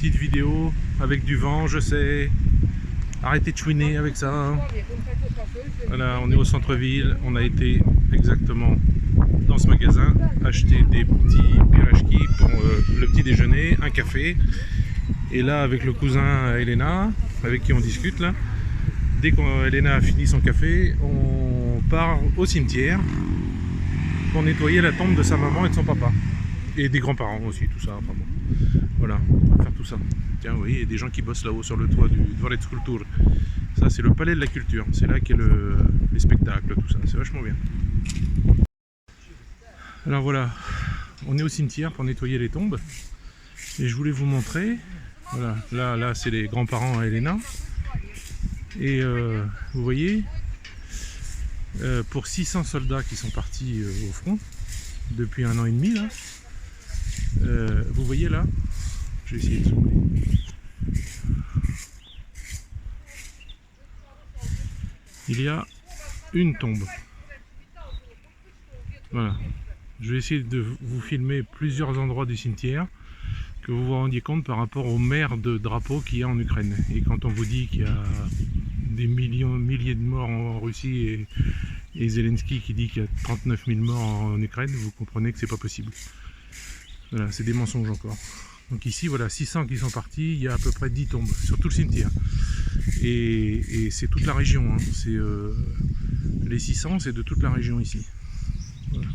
petite vidéo avec du vent, je sais. Arrêtez de chouiner avec ça. Voilà, on est au centre-ville. On a été exactement dans ce magasin acheter des petits pirachki pour le petit déjeuner, un café. Et là, avec le cousin Elena, avec qui on discute là, dès qu'Elena a fini son café, on part au cimetière pour nettoyer la tombe de sa maman et de son papa. Et des grands-parents aussi, tout ça. Enfin bon. Voilà, on va faire tout ça. Tiens, vous voyez, il y a des gens qui bossent là-haut sur le toit du Dvoreț Cultur. Ça, c'est le palais de la culture. C'est là qu'il y a les spectacles, tout ça. C'est vachement bien. Alors voilà, on est au cimetière pour nettoyer les tombes. Et je voulais vous montrer. Voilà, là c'est les grands-parents à Elena. Et vous voyez, pour 600 soldats qui sont partis au front depuis 1 an et demi, là, vous voyez là, je vais essayer de zoomer. Il y a une tombe. Voilà. Je vais essayer de vous filmer plusieurs endroits du cimetière, que vous vous rendiez compte par rapport aux maires de drapeaux qu'il y a en Ukraine. Et quand on vous dit qu'il y a des milliers de morts en Russie et Zelensky qui dit qu'il y a 39 000 morts en Ukraine, vous comprenez que c'est pas possible. Voilà, c'est des mensonges encore. Donc ici, voilà, 600 qui sont partis, il y a à peu près 10 tombes sur tout le cimetière. Et c'est toute la région, hein. C'est les 600, c'est de toute la région ici. Voilà.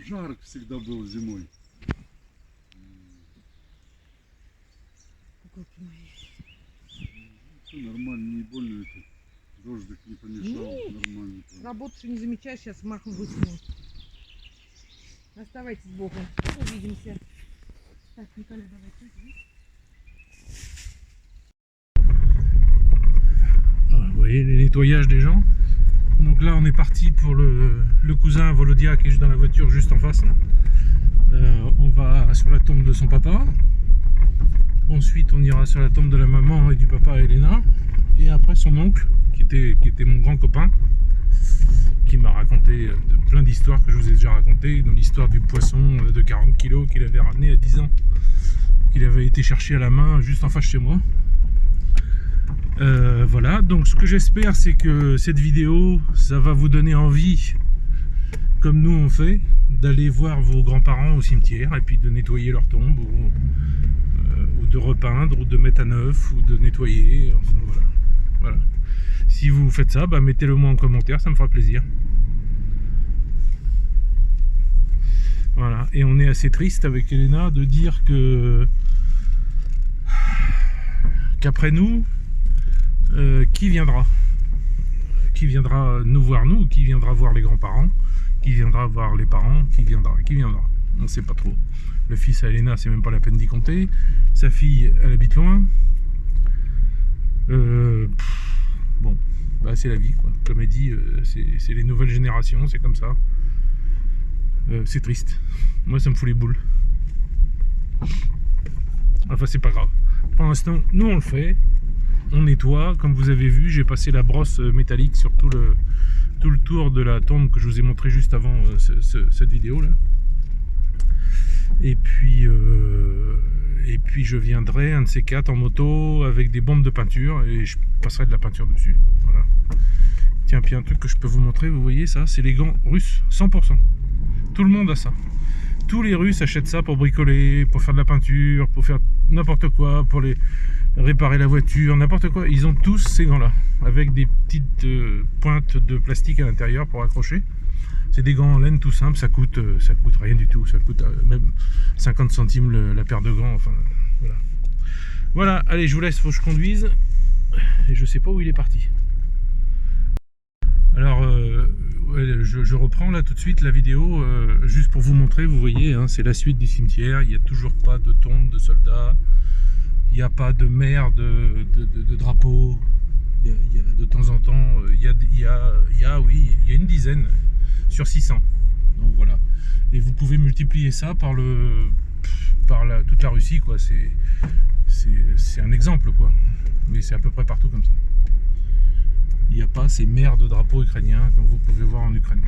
Жарко всегда был зимой. Нормально, не больно это. Дождик не помешал, нормально. Работу не замечаешь, сейчас махом высуну. Оставайтесь с Богом. Увидимся. Так, Николя, давай. Vous voyez les nettoyages des gens. Donc là on est parti pour le cousin Volodia qui est dans la voiture juste en face. On va sur la tombe de son papa. Ensuite on ira sur la tombe de la maman et du papa Elena. Et après son oncle qui était mon grand copain, qui m'a raconté plein d'histoires que je vous ai déjà racontées, dans l'histoire du poisson de 40 kg qu'il avait ramené à 10 ans, qu'il avait été chercher à la main juste en face chez moi. Voilà, donc ce que j'espère c'est que cette vidéo, ça va vous donner envie, comme nous on fait, d'aller voir vos grands-parents au cimetière et puis de nettoyer leur tombe ou de repeindre ou de mettre à neuf ou de nettoyer, enfin voilà. Si vous faites ça, bah, mettez-le moi en commentaire, ça me fera plaisir. Voilà, et on est assez triste avec Elena de dire qu'après nous, qui viendra nous voir, nous, qui viendra voir les grands-parents, qui viendra voir les parents, qui viendra, on ne sait pas trop. Le fils à Elena, c'est même pas la peine d'y compter. Sa fille, elle habite loin. Bon, bah c'est la vie, quoi. Comme elle dit, c'est les nouvelles générations, c'est comme ça. C'est triste. Moi, ça me fout les boules. Enfin, c'est pas grave. Pour l'instant, nous, on le fait. On nettoie. Comme vous avez vu, j'ai passé la brosse métallique sur tout le tour de la tombe que je vous ai montré juste avant cette vidéo là. Et puis je viendrai un de ces quatre en moto avec des bombes de peinture et je passerai de la peinture dessus. Voilà. Tiens, puis un truc que je peux vous montrer, vous voyez ça, c'est les gants russes, 100%. Tout le monde a ça. Tous les Russes achètent ça pour bricoler, pour faire de la peinture, pour faire n'importe quoi, pour réparer la voiture, n'importe quoi. Ils ont tous ces gants-là, avec des petites pointes de plastique à l'intérieur pour accrocher. C'est des gants en laine tout simple, ça coûte rien du tout, ça coûte même 50 centimes la paire de gants, enfin voilà. Voilà, allez, je vous laisse, faut que je conduise, et je sais pas où il est parti. Alors, je reprends là tout de suite la vidéo, juste pour vous montrer, vous voyez, hein, c'est la suite du cimetière, il n'y a toujours pas de tombe de soldats, il n'y a pas de mer de drapeau, il y a de temps en temps, il y a une dizaine sur 600, donc voilà, et vous pouvez multiplier ça par toute la Russie, quoi. C'est un exemple, quoi, mais c'est à peu près partout comme ça. Il n'y a pas ces mers de drapeaux ukrainiens comme vous pouvez voir en Ukraine.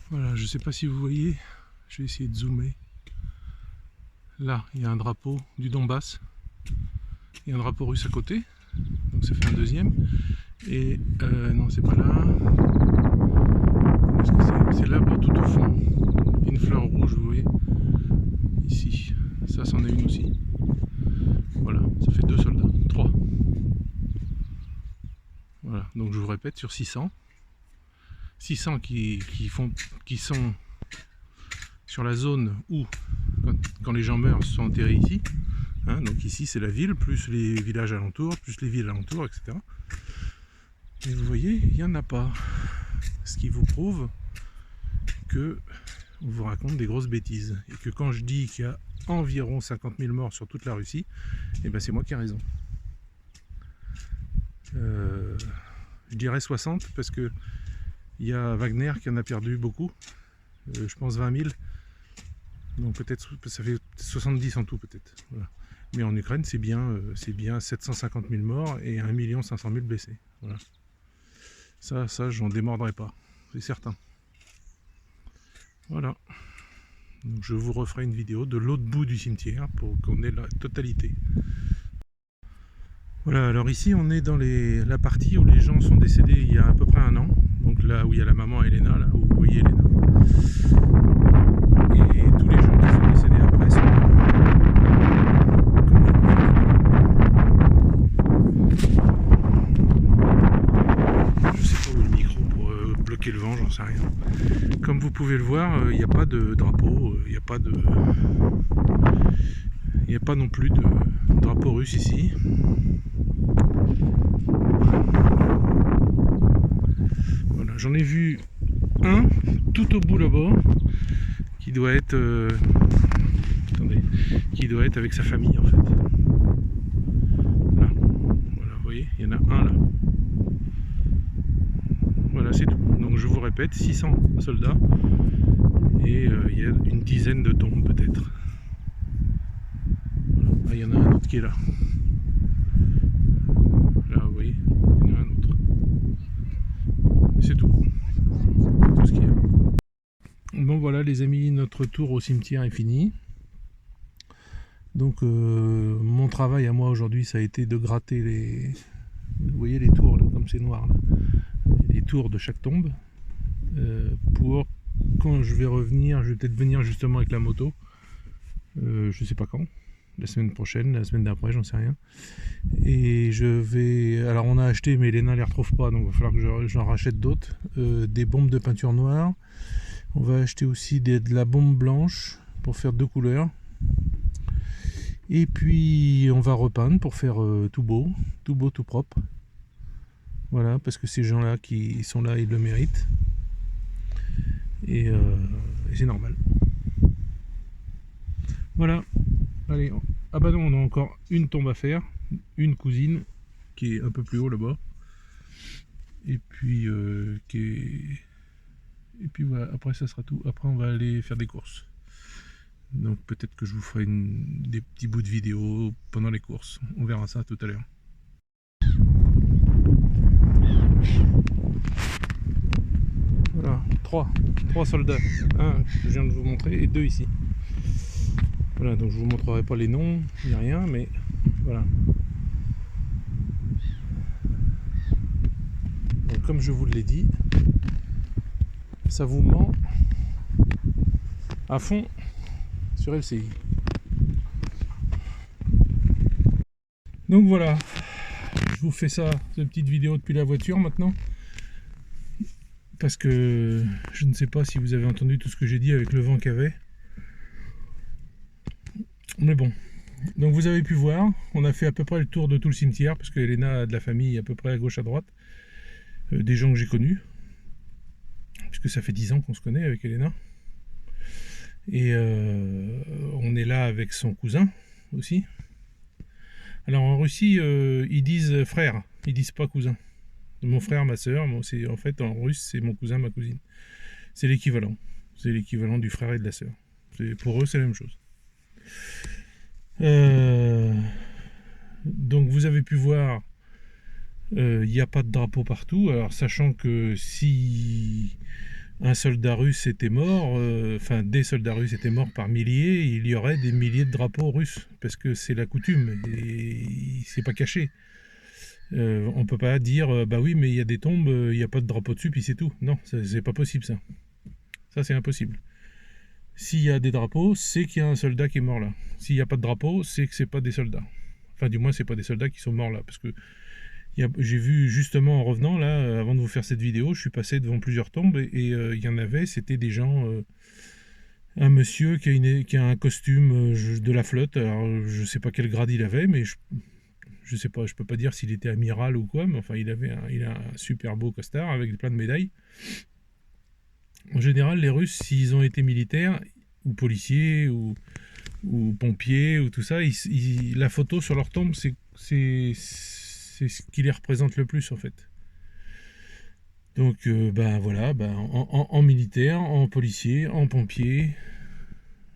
Voilà, je ne sais pas si vous voyez, je vais essayer de zoomer. Là, il y a un drapeau du Donbass. Il y a un drapeau russe à côté. Donc ça fait un deuxième. Et non, c'est pas là. Qu'est-ce que c'est? C'est l'arbre tout au fond. Une fleur rouge, vous voyez. Ici. Ça, c'en est une aussi. Voilà, ça fait 2 soldats. 3. Voilà, donc je vous répète, sur 600. 600 qui sont sur la zone où, quand les gens meurent, sont enterrés ici. Hein, donc ici, c'est la ville, plus les villages alentours, plus les villes alentours, etc. Et vous voyez, il n'y en a pas. Ce qui vous prouve que on vous raconte des grosses bêtises. Et que quand je dis qu'il y a environ 50 000 morts sur toute la Russie, eh ben c'est moi qui ai raison. Je dirais 60 parce que il y a Wagner qui en a perdu beaucoup. Je pense 20 000. Donc peut-être ça fait 70 en tout peut-être. Voilà. Mais en Ukraine c'est bien 750 000 morts et 1 500 000 blessés. Voilà. Ça j'en démordrai pas, c'est certain. Voilà. Donc je vous referai une vidéo de l'autre bout du cimetière pour qu'on ait la totalité. Voilà, alors ici on est dans la partie où les gens sont décédés il y a à peu près 1 an. Donc là où il y a la maman Elena, là où vous voyez Elena. Et tous les gens qui sont décédés après sont là. Je sais pas où est le micro pour bloquer le vent, j'en sais rien. Comme vous pouvez le voir, il n'y a pas de drapeau, il n'y a pas non plus de drapeau russe ici. Voilà, j'en ai vu un tout au bout là-bas qui doit être avec sa famille en fait. Là. Voilà, vous voyez, il y en a un là. Voilà, c'est tout. Donc je vous répète, 600 soldats et il y a une dizaine de tombes peut-être. Voilà. Ah, il y en a un autre qui est là. Là, vous voyez, il y en a un autre. C'est tout. C'est tout ce qu'il y a. Bon voilà les amis, notre tour au cimetière est fini. Donc mon travail à moi aujourd'hui ça a été de gratter les... Vous voyez les tours là, comme c'est noir là. Les tours de chaque tombe. Pour quand je vais revenir, je vais peut-être venir justement avec la moto. Je sais pas quand. La semaine prochaine, la semaine d'après, j'en sais rien. Et je vais... Alors on a acheté mais Elena les retrouve pas, donc il va falloir que j'en rachète d'autres. Des bombes de peinture noire. On va acheter aussi de la bombe blanche pour faire 2 couleurs. Et puis on va repeindre pour faire tout beau, tout propre. Voilà, parce que ces gens-là qui sont là, ils le méritent. Et c'est normal. Voilà. Allez. Ah bah non, on a encore une tombe à faire. Une cousine qui est un peu plus haut là-bas. Et puis Et puis voilà, après ça sera tout. Après on va aller faire des courses. Donc peut-être que je vous ferai des petits bouts de vidéo pendant les courses. On verra ça tout à l'heure. Voilà, 3 soldats. Un que je viens de vous montrer et 2 ici. Voilà, donc je vous montrerai pas les noms, ni rien, mais voilà. Donc comme je vous l'ai dit, ça vous ment à fond sur LCI. Donc voilà, je vous fais ça, cette petite vidéo depuis la voiture maintenant. Parce que je ne sais pas si vous avez entendu tout ce que j'ai dit avec le vent qu'il y avait. Mais bon, donc vous avez pu voir, on a fait à peu près le tour de tout le cimetière, parce que Elena a de la famille à peu près à gauche à droite, des gens que j'ai connus, puisque ça fait 10 ans qu'on se connaît avec Elena. Et on est là avec son cousin aussi. Alors en Russie, ils disent frère, ils disent pas cousin. Mon frère, ma soeur, en fait en russe c'est mon cousin, ma cousine. C'est l'équivalent. C'est l'équivalent du frère et de la soeur. Pour eux c'est la même chose. Donc vous avez pu voir, il n'y a pas de drapeau partout. Alors sachant que si un soldat russe était mort, enfin des soldats russes étaient morts par milliers, il y aurait des milliers de drapeaux russes, parce que c'est la coutume, et c'est pas caché. On peut pas dire, bah oui, mais il y a des tombes, il n'y a pas de drapeau dessus, puis c'est tout. Non, c'est pas possible ça. Ça, c'est impossible. S'il y a des drapeaux, c'est qu'il y a un soldat qui est mort là. S'il n'y a pas de drapeau, c'est que c'est pas des soldats. Enfin, du moins, c'est pas des soldats qui sont morts là, parce que j'ai vu justement en revenant là, avant de vous faire cette vidéo, je suis passé devant plusieurs tombes et il y en avait, c'était des gens, un monsieur qui a un costume de la flotte. Alors je sais pas quel grade il avait, mais je sais pas, je peux pas dire s'il était amiral ou quoi, mais enfin il a un super beau costard avec plein de médailles. En général, les Russes, s'ils ont été militaires ou policiers ou pompiers ou tout ça, la photo sur leur tombe, c'est ce qui les représente le plus en fait. Donc ben voilà, ben, en militaire, en policier, en pompier,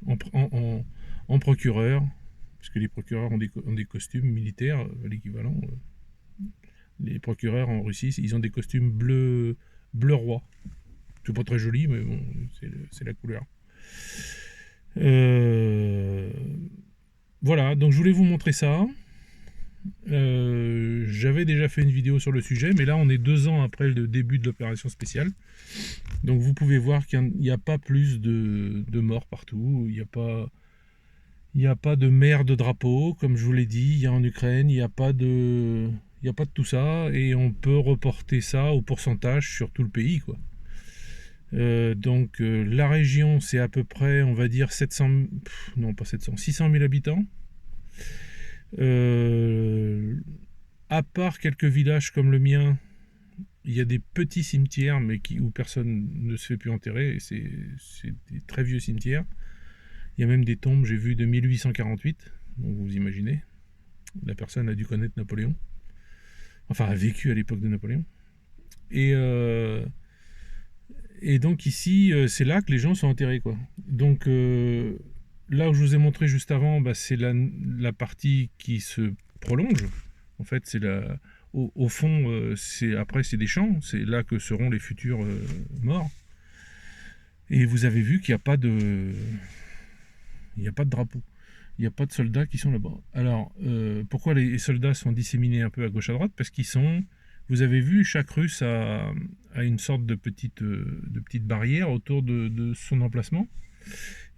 en procureur, parce que les procureurs ont des costumes militaires, l'équivalent. Les procureurs en Russie, ils ont des costumes bleu roi. C'est pas très joli, mais bon, c'est la couleur. Voilà, donc je voulais vous montrer ça. J'avais déjà fait une vidéo sur le sujet, mais là on est 2 ans après le début de l'opération spéciale. Donc vous pouvez voir qu'il n'y a pas plus de morts partout. Il n'y a pas de mer de drapeau, comme je vous l'ai dit. Il y a en Ukraine, il n'y a pas de tout ça, et on peut reporter ça au pourcentage sur tout le pays, quoi. Donc la région, c'est à peu près, on va dire 600 000 habitants. À part quelques villages comme le mien, il y a des petits cimetières, mais où personne ne se fait plus enterrer, et c'est des très vieux cimetières. Il y a même des tombes, j'ai vu, de 1848, donc vous imaginez, la personne a dû connaître Napoléon, enfin a vécu à l'époque de Napoléon. Et donc ici, c'est là que les gens sont enterrés, quoi. Donc là où je vous ai montré juste avant, bah, c'est la partie qui se prolonge. En fait, c'est au fond, après c'est des champs, c'est là que seront les futurs morts. Et vous avez vu qu'il n'y a pas de drapeau. Il n'y a pas de soldats qui sont là-bas. Alors, pourquoi les soldats sont disséminés un peu à gauche à droite? Parce qu'ils sont... Vous avez vu, chaque Russe a une sorte de petite barrière autour de son emplacement.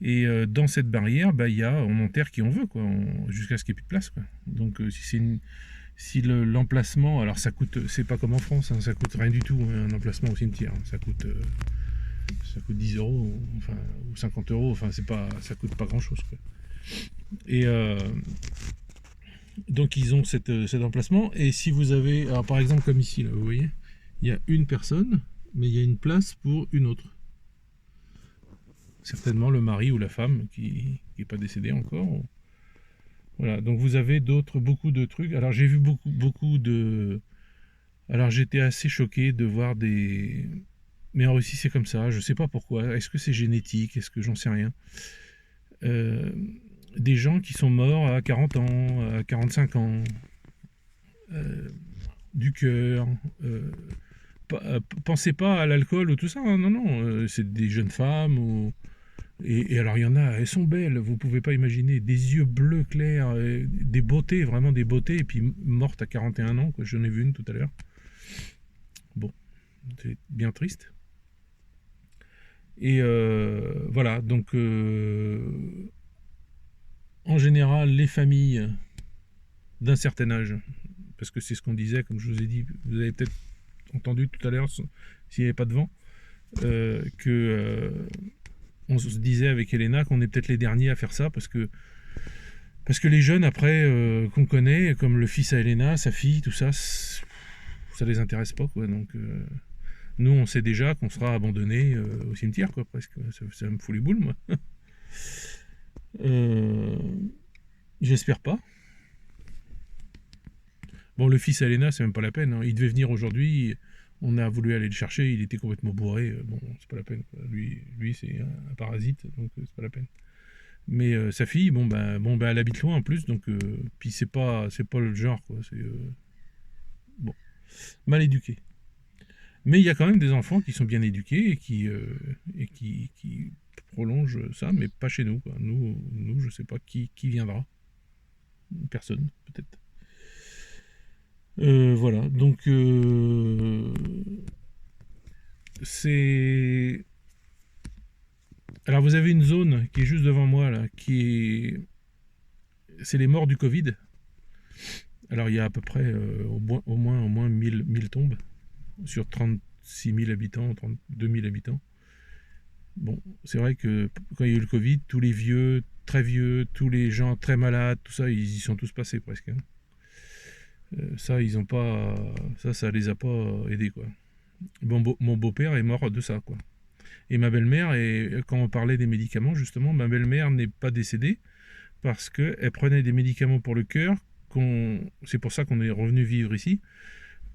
Et dans cette barrière, bah, on enterre qui on veut, quoi, jusqu'à ce qu'il n'y ait plus de place, quoi. Donc si l'emplacement, alors ça coûte, c'est pas comme en France, hein, ça coûte rien du tout, hein, un emplacement au cimetière, hein, ça coûte 10 €, enfin, ou 50 €, enfin ça coûte pas grand chose, quoi. Et donc ils ont cet emplacement, et si vous avez, alors par exemple comme ici là, vous voyez, il y a une personne, mais il y a une place pour une autre. Certainement le mari ou la femme qui n'est pas décédé encore. Voilà, donc vous avez beaucoup de trucs. Alors j'ai vu beaucoup de... Alors j'étais assez choqué de voir des... Mais en Russie c'est comme ça, je sais pas pourquoi. Est-ce que c'est génétique? Est-ce que j'en sais rien? Des gens qui sont morts à 40 ans, à 45 ans, du cœur. Pensez pas à l'alcool ou tout ça, hein, non, c'est des jeunes femmes. Et alors il y en a, elles sont belles, vous pouvez pas imaginer, des yeux bleus clairs, des beautés, vraiment des beautés, et puis mortes à 41 ans, quoi. J'en ai vu une tout à l'heure. Bon, c'est bien triste. Et voilà, donc en général, les familles d'un certain âge, parce que c'est ce qu'on disait, comme je vous ai dit, vous avez peut-être entendu tout à l'heure, s'il n'y avait pas de vent, on se disait avec Elena qu'on est peut-être les derniers à faire ça, parce que les jeunes, après, qu'on connaît, comme le fils à Elena, sa fille, tout ça, ça les intéresse pas, quoi. Donc nous, on sait déjà qu'on sera abandonnés au cimetière, quoi, presque. Ça me fout les boules, moi. J'espère pas. Bon, le fils à Elena, c'est même pas la peine, hein. Il devait venir aujourd'hui, on a voulu aller le chercher, il était complètement bourré. Bon, c'est pas la peine, quoi. Lui c'est un parasite, donc c'est pas la peine. Mais sa fille, bon, elle habite loin en plus, donc puis c'est pas le genre, quoi. C'est bon, mal éduqué. Mais il y a quand même des enfants qui sont bien éduqués et qui prolongent ça, mais pas chez nous, quoi. Nous, je sais pas qui viendra. Personne, peut-être. Voilà, donc c'est... Alors vous avez une zone qui est juste devant moi, là, c'est les morts du Covid. Alors il y a à peu près au moins 1000 tombes sur 36 000 habitants, 32 000 habitants. Bon, c'est vrai que quand il y a eu le Covid, tous les vieux, très vieux, tous les gens très malades, tout ça, ils y sont tous passés presque, hein. Ça, ils ont pas, ça les a pas aidés, quoi. Mon beau-père est mort de ça, quoi. Et ma belle-mère, quand on parlait des médicaments, justement, ma belle-mère n'est pas décédée parce qu'elle prenait des médicaments pour le cœur. C'est pour ça qu'on est revenu vivre ici.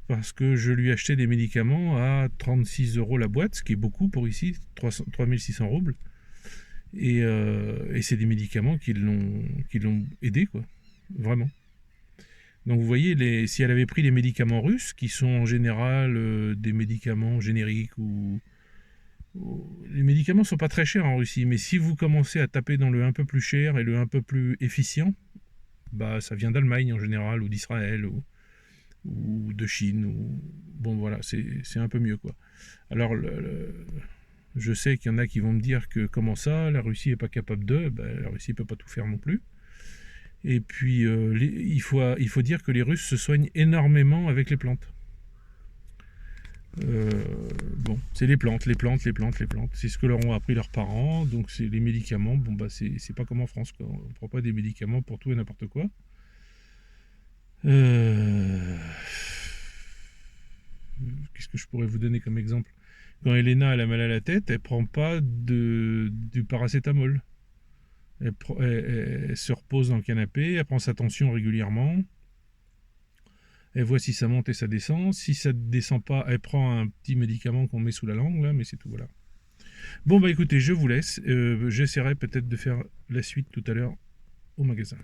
Parce que je lui achetais des médicaments à 36 € la boîte, ce qui est beaucoup pour ici, 3600 roubles. Et c'est des médicaments qui l'ont aidé, quoi. Vraiment. Donc vous voyez, si elle avait pris les médicaments russes, qui sont en général des médicaments génériques les médicaments sont pas très chers en Russie, mais si vous commencez à taper dans le un peu plus cher et le un peu plus efficient, bah ça vient d'Allemagne en général, ou d'Israël, ou de Chine, bon voilà, c'est un peu mieux, quoi. Alors je sais qu'il y en a qui vont me dire que comment ça, la Russie est pas capable la Russie peut pas tout faire non plus. Et puis il faut dire que les Russes se soignent énormément avec les plantes. Bon, c'est les plantes. C'est ce que leur ont appris leurs parents. Donc c'est les médicaments. Bon bah c'est pas comme en France, quoi. On prend pas des médicaments pour tout et n'importe quoi. Qu'est-ce que je pourrais vous donner comme exemple? Quand Elena elle a mal à la tête, elle prend pas du paracétamol. Elle se repose dans le canapé, elle prend sa tension régulièrement. Elle voit si ça monte et ça descend. Si ça ne descend pas, elle prend un petit médicament qu'on met sous la langue, là, mais c'est tout, voilà. Bon, bah écoutez, je vous laisse. J'essaierai peut-être de faire la suite tout à l'heure au magasin.